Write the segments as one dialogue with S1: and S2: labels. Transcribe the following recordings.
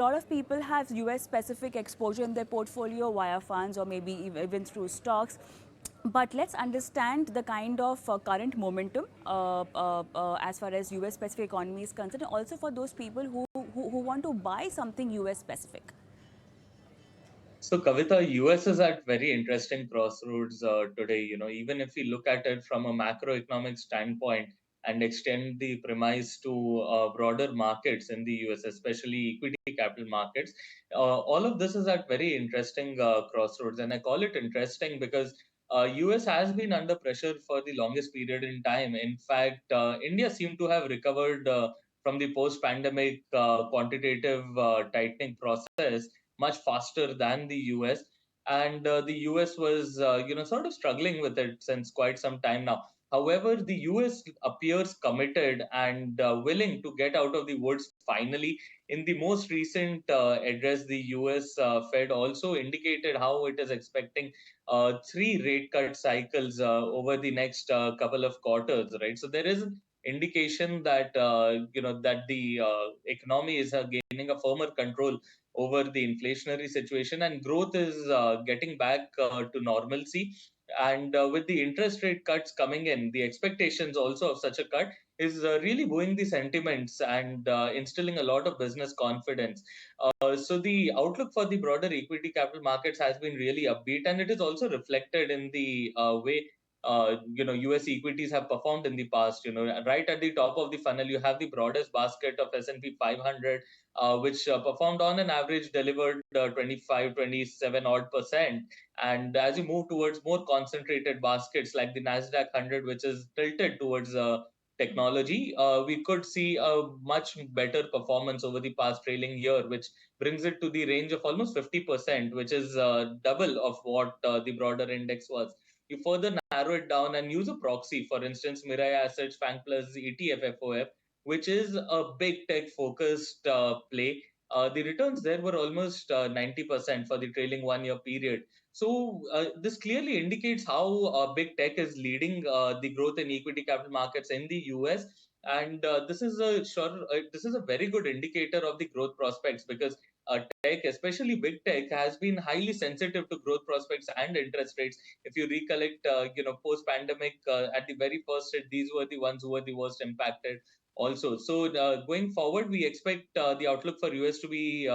S1: lot of people have US specific exposure in their portfolio via funds or maybe even through stocks. But let's understand the kind of current momentum as far as US specific economy is concerned, and also for those people who want to buy something US specific.
S2: So, Kavita, US is at very interesting crossroads today. Even if we look at it from a macroeconomic standpoint and extend the premise to broader markets in the US, especially equity capital markets, all of this is at very interesting crossroads. And I call it interesting because US has been under pressure for the longest period in time. In fact, India seemed to have recovered from the post-pandemic quantitative tightening process much faster than the US. And the US was, sort of struggling with it since quite some time now. However, the US appears committed and willing to get out of the woods finally. In the most recent address, the US Fed also indicated how it is expecting three rate cut cycles over the next couple of quarters, right? So there is an indication that that the economy is gaining a firmer control over the inflationary situation, and growth is getting back to normalcy. And with the interest rate cuts coming in, the expectations also of such a cut is really buoying the sentiments and instilling a lot of business confidence. So the outlook for the broader equity capital markets has been really upbeat, and it is also reflected in the way US equities have performed in the past. Right at the top of the funnel, you have the broadest basket of S&P 500, which performed on an average delivered 25, 27 odd percent. And as you move towards more concentrated baskets like the Nasdaq 100, which is tilted towards technology, we could see a much better performance over the past trailing year, which brings it to the range of almost 50%, which is double of what the broader index was. You further narrow it down and use a proxy, for instance, Mirai Assets Fang Plus ETF FOF, which is a big tech focused play. The returns there were almost 90% for the trailing 1 year period. So, this clearly indicates how big tech is leading the growth in equity capital markets in the US. And this is a very good indicator of the growth prospects because tech, especially big tech, has been highly sensitive to growth prospects and interest rates. If you recollect, post pandemic, at the very first hit, these were the ones who were the worst impacted also. So going forward, we expect the outlook for US to be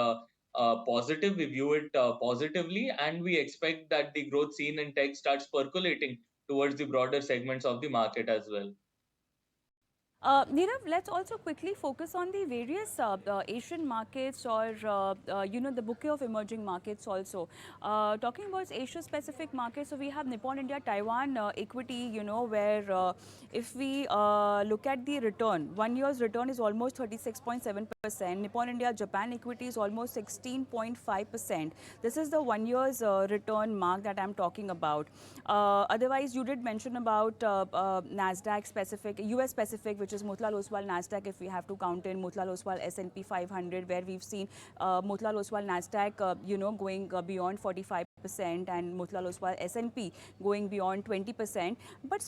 S2: positive. We view it positively, and we expect that the growth seen in tech starts percolating towards the broader segments of the market as well.
S1: Nirav, let's also quickly focus on the various Asian markets or, the bouquet of emerging markets also. Talking about Asia-specific markets, so we have Nippon, India, Taiwan equity, where if we look at the return, 1 year's return is almost 36.7%. Nippon, India, Japan equity is almost 16.5%. This is the 1 year's return mark that I'm talking about. Otherwise, you did mention about NASDAQ specific, US specific, which is Motilal Oswal Nasdaq, if we have to count in Motilal Oswal S&P 500, where we've seen Motilal Oswal Nasdaq, going beyond 45%, and Motilal Oswal S&P going beyond 20%. But